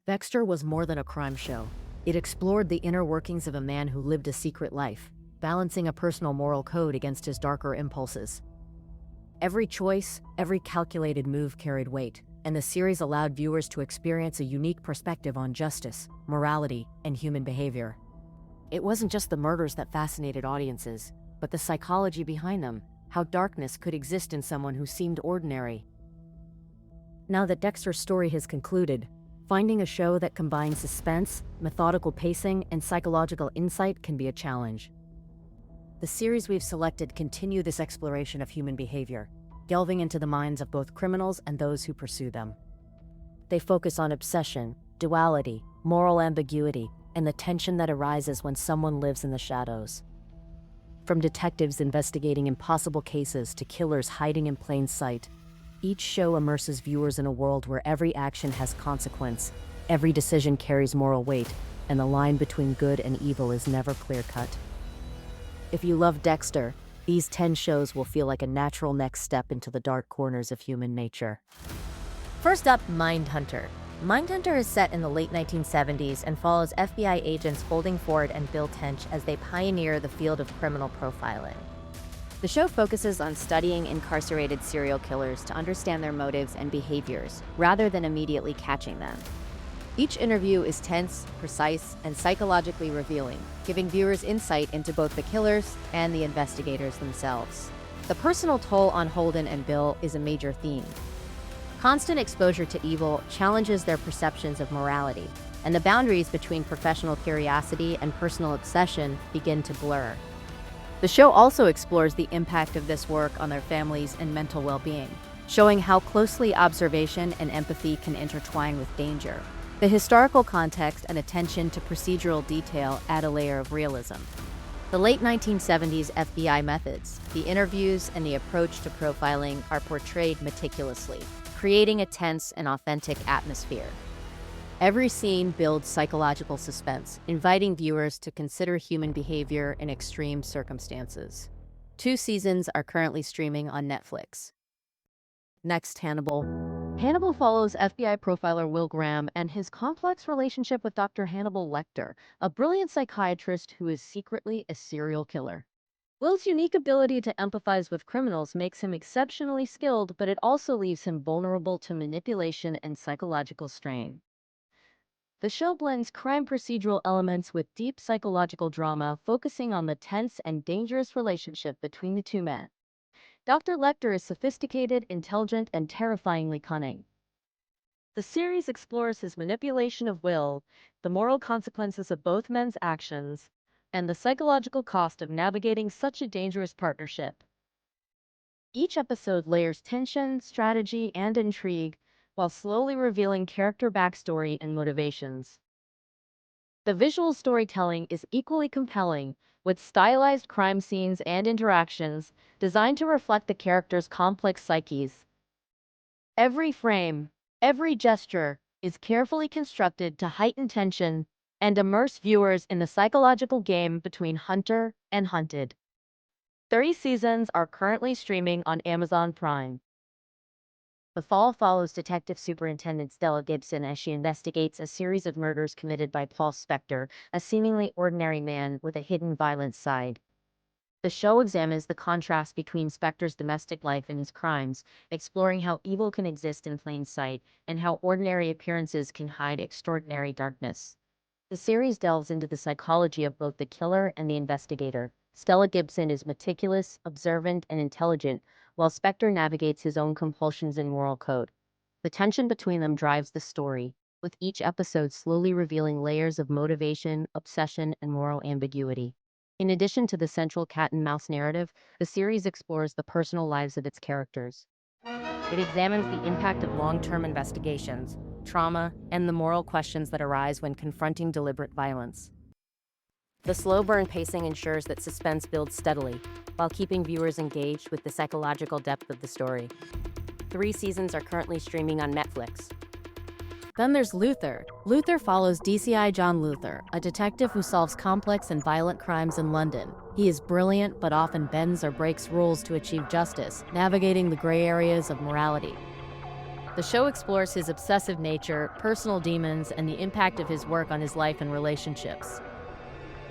Dexter was more than a crime show. It explored the inner workings of a man who lived a secret life, balancing a personal moral code against his darker impulses. Every choice, every calculated move carried weight, and the series allowed viewers to experience a unique perspective on justice, morality, and human behavior. It wasn't just the murders that fascinated audiences, but the psychology behind them, how darkness could exist in someone who seemed ordinary. Now that Dexter's story has concluded, finding a show that combines suspense, methodical pacing, and psychological insight can be a challenge. The series we've selected continue this exploration of human behavior, delving into the minds of both criminals and those who pursue them. They focus on obsession, duality, moral ambiguity, and the tension that arises when someone lives in the shadows. From detectives investigating impossible cases to killers hiding in plain sight, each show immerses viewers in a world where every action has consequence, every decision carries moral weight, and the line between good and evil is never clear-cut. If you love Dexter, these 10 shows will feel like a natural next step into the dark corners of human nature. First up, Mindhunter. Mindhunter is set in the late 1970s and follows FBI agents Holding Ford and Bill Tench as they pioneer the field of criminal profiling. The show focuses on studying incarcerated serial killers to understand their motives and behaviors, rather than immediately catching them. Each interview is tense, precise, and psychologically revealing, giving viewers insight into both the killers and the investigators themselves. The personal toll on Holden and Bill is a major theme. Constant exposure to evil challenges their perceptions of morality, and the boundaries between professional curiosity and personal obsession begin to blur. The show also explores the impact of this work on their families and mental well-being, showing how closely observation and empathy can intertwine with danger. The historical context and attention to procedural detail add a layer of realism. The late 1970s FBI methods, the interviews, and the approach to profiling are portrayed meticulously, creating a tense and authentic atmosphere. Every scene builds psychological suspense, inviting viewers to consider human behavior in extreme circumstances. 2 seasons are currently streaming on Netflix. Next, Hannibal. Hannibal follows FBI profiler Will Graham and his complex relationship with Dr. Hannibal Lecter, a brilliant psychiatrist who is secretly a serial killer. Will's unique ability to empathize with criminals makes him exceptionally skilled, but it also leaves him vulnerable to manipulation and psychological strain. The show blends crime procedural elements with deep psychological drama, focusing on the tense and dangerous relationship between the two men. Dr. Lecter is sophisticated, intelligent, and terrifyingly cunning. The series explores his manipulation of Will, the moral consequences of both men's actions, and the psychological cost of navigating such a dangerous partnership. Each episode layers tension, strategy, and intrigue, while slowly revealing character backstory and motivations. The visual storytelling is equally compelling, with stylized crime scenes and interactions designed to reflect the characters' complex psyches. Every frame, every gesture is carefully constructed to heighten tension and immerse viewers in the psychological game between hunter and hunted. 3 seasons are currently streaming on Amazon Prime. The Fall follows Detective Superintendent Stella Gibson as she investigates a series of murders committed by Paul Spector, a seemingly ordinary man with a hidden violent side. The show examines the contrast between Spector's domestic life and his crimes, exploring how evil can exist in plain sight and how ordinary appearances can hide extraordinary darkness. The series delves into the psychology of both the killer and the investigator. Stella Gibson is meticulous, observant, and intelligent, while Spector navigates his own compulsions and moral code. The tension between them drives the story, with each episode slowly revealing layers of motivation, obsession, and moral ambiguity. In addition to the central cat-and-mouse narrative, the series explores the personal lives of its characters. It examines the impact of long-term investigations, trauma, and the moral questions that arise when confronting deliberate violence. The slow burn pacing ensures that suspense builds steadily, while keeping viewers engaged with the psychological depth of the story. 3 seasons are currently streaming on Netflix. Then there's Luther. Luther follows DCI John Luther, a detective who solves complex and violent crimes in London. He is brilliant, but often bends or breaks rules to achieve justice, navigating the gray areas of morality. The show explores his obsessive nature, personal demons, and the impact of his work on his life and relationships.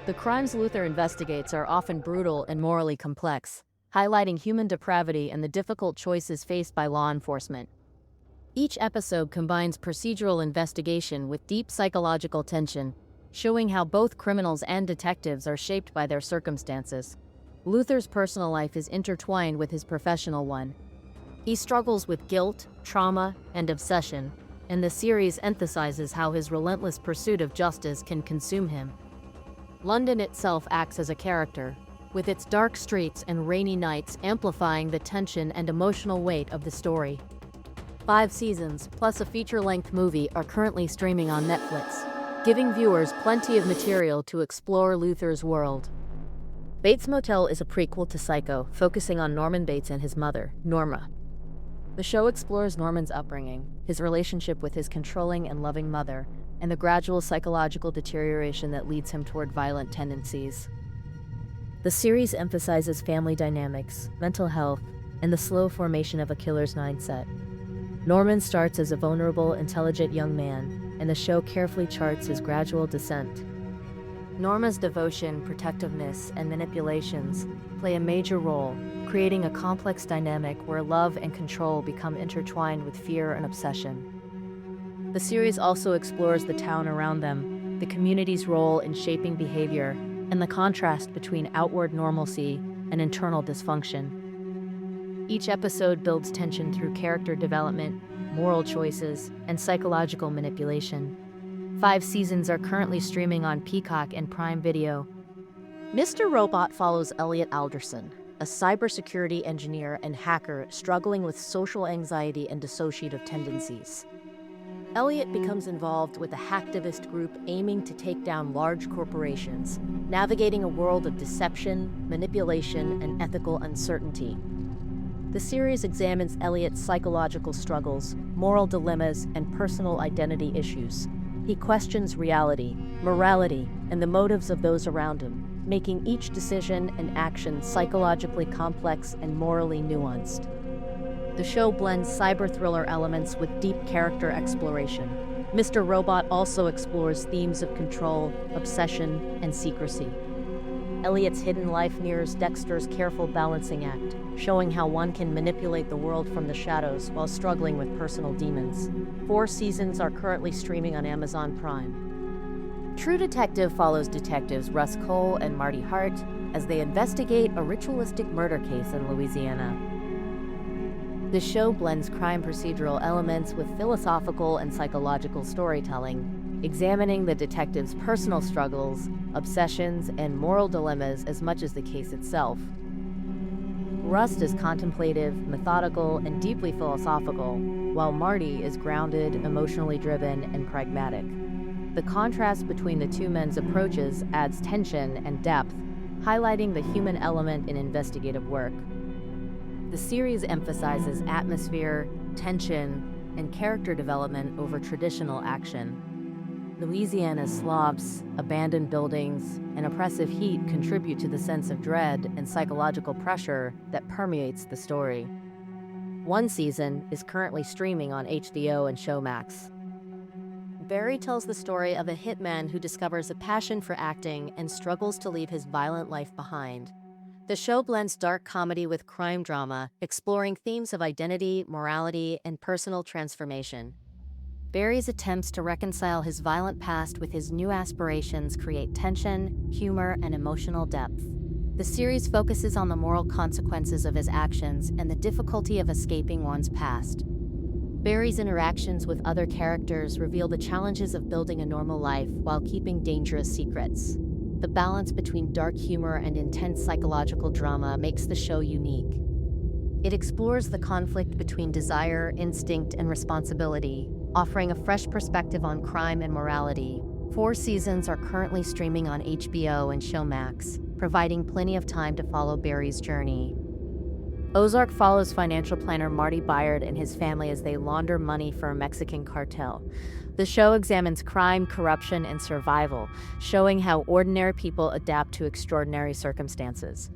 The crimes Luther investigates are often brutal and morally complex, highlighting human depravity and the difficult choices faced by law enforcement. Each episode combines procedural investigation with deep psychological tension, showing how both criminals and detectives are shaped by their circumstances. Luther's personal life is intertwined with his professional one. He struggles with guilt, trauma, and obsession, and the series emphasizes how his relentless pursuit of justice can consume him. London itself acts as a character, with its dark streets and rainy nights amplifying the tension and emotional weight of the story. 5 seasons, plus a feature-length movie, are currently streaming on Netflix, giving viewers plenty of material to explore Luther's world. Bates Motel is a prequel to Psycho, focusing on Norman Bates and his mother, Norma. The show explores Norman's upbringing, his relationship with his controlling and loving mother, and the gradual psychological deterioration that leads him toward violent tendencies. The series emphasizes family dynamics, mental health, and the slow formation of a killer's mindset. Norman starts as a vulnerable, intelligent young man, and the show carefully charts his gradual descent. Norma's devotion, protectiveness, and manipulations play a major role, creating a complex dynamic where love and control become intertwined with fear and obsession. The series also explores the town around them, the community's role in shaping behavior, and the contrast between outward normalcy and internal dysfunction. Each episode builds tension through character development, moral choices, and psychological manipulation. 5 seasons are currently streaming on Peacock and Prime Video. Mr. Robot follows Elliot Alderson, a cybersecurity engineer and hacker struggling with social anxiety and dissociative tendencies. Elliot becomes involved with a hacktivist group aiming to take down large corporations, navigating a world of deception, manipulation, and ethical uncertainty. The series examines Elliot's psychological struggles, moral dilemmas, and personal identity issues. He questions reality, morality, and the motives of those around him, making each decision and action psychologically complex and morally nuanced. The show blends cyber thriller elements with deep character exploration. Mr. Robot also explores themes of control, obsession, and secrecy. Elliot's hidden life mirrors Dexter's careful balancing act, showing how one can manipulate the world from the shadows while struggling with personal demons. 4 seasons are currently streaming on Amazon Prime. True Detective follows detectives Russ Cole and Marty Hart as they investigate a ritualistic murder case in Louisiana. The show blends crime procedural elements with philosophical and psychological storytelling, examining the detective's personal struggles, obsessions, and moral dilemmas as much as the case itself. Rust is contemplative, methodical, and deeply philosophical, while Marty is grounded, emotionally driven, and pragmatic. The contrast between the two men's approaches adds tension and depth, highlighting the human element in investigative work. The series emphasizes atmosphere, tension, and character development over traditional action. Louisiana's slopes, abandoned buildings, and oppressive heat contribute to the sense of dread and psychological pressure that permeates the story. 1 season is currently streaming on HBO and Showmax. Barry tells the story of a hitman who discovers a passion for acting and struggles to leave his violent life behind. The show blends dark comedy with crime drama, exploring themes of identity, morality, and personal transformation. Barry's attempts to reconcile his violent past with his new aspirations create tension, humor, and emotional depth. The series focuses on the moral consequences of his actions and the difficulty of escaping one's past. Barry's interactions with other characters reveal the challenges of building a normal life while keeping dangerous secrets. The balance between dark humor and intense psychological drama makes the show unique. It explores the conflict between desire, instinct, and responsibility, offering a fresh perspective on crime and morality. 4 seasons are currently streaming on HBO and Showmax, providing plenty of time to follow Barry's journey. Ozark follows financial planner Marty Byard and his family as they launder money for a Mexican cartel. The show examines crime, corruption, and survival, showing how ordinary people adapt to extraordinary circumstances.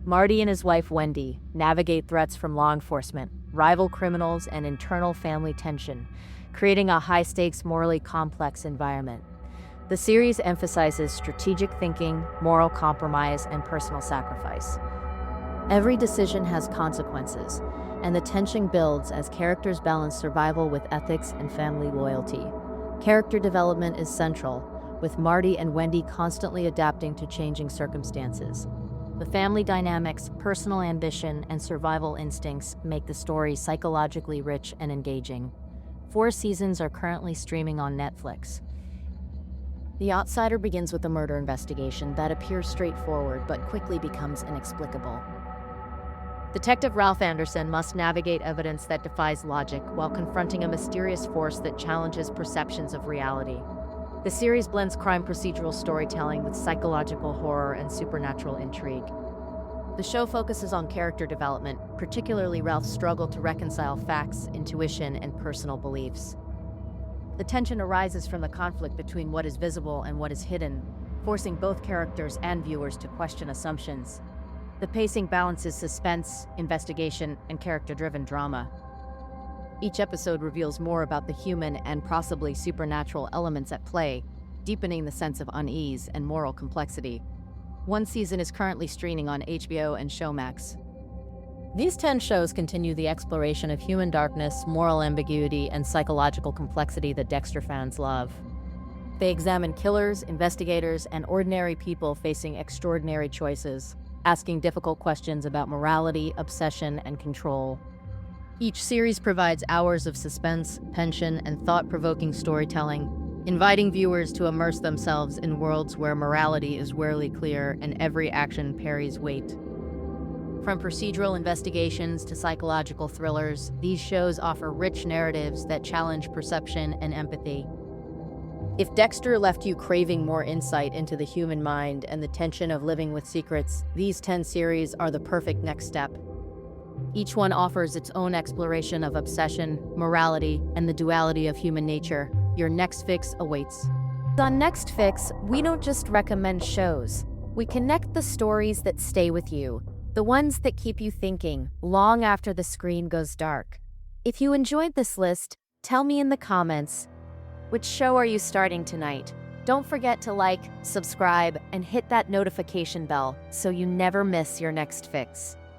Marty and his wife Wendy navigate threats from law enforcement, rival criminals, and internal family tension, creating a high-stakes, morally complex environment. The series emphasizes strategic thinking, moral compromise, and personal sacrifice. Every decision has consequences, and the tension builds as characters balance survival with ethics and family loyalty. Character development is central, with Marty and Wendy constantly adapting to changing circumstances. The family dynamics, personal ambition, and survival instincts make the story psychologically rich and engaging. 4 seasons are currently streaming on Netflix. The Outsider begins with a murder investigation that appears straightforward but quickly becomes inexplicable. Detective Ralph Anderson must navigate evidence that defies logic while confronting a mysterious force that challenges perceptions of reality. The series blends crime procedural storytelling with psychological horror and supernatural intrigue. The show focuses on character development, particularly Ralph's struggle to reconcile facts, intuition, and personal beliefs. The tension arises from the conflict between what is visible and what is hidden, forcing both characters and viewers to question assumptions. The pacing balances suspense, investigation, and character-driven drama. Each episode reveals more about the human and possibly supernatural elements at play, deepening the sense of unease and moral complexity. 1 season is currently streaming on HBO and Showmax. These 10 shows continue the exploration of human darkness, moral ambiguity, and psychological complexity that Dexter fans love. They examine killers, investigators, and ordinary people facing extraordinary choices, asking difficult questions about morality, obsession, and control. Each series provides hours of suspense, tension, and thought-provoking storytelling, inviting viewers to immerse themselves in worlds where morality is rarely clear and every action carries weight. From procedural investigations to psychological thrillers, these shows offer rich narratives that challenge perception and empathy. If Dexter left you craving more insight into the human mind and the tension of living with secrets, these 10 series are the perfect next step. Each one offers its own exploration of obsession, morality, and the duality of human nature. Your next fix awaits. On Next Fix, we don't just recommend shows. We connect the stories that stay with you, the ones that keep you thinking long after the screen goes dark. If you enjoyed this list, tell me in the comments. Which show are you starting tonight? Don't forget to like, subscribe, and hit that notification bell so you never miss your next fix.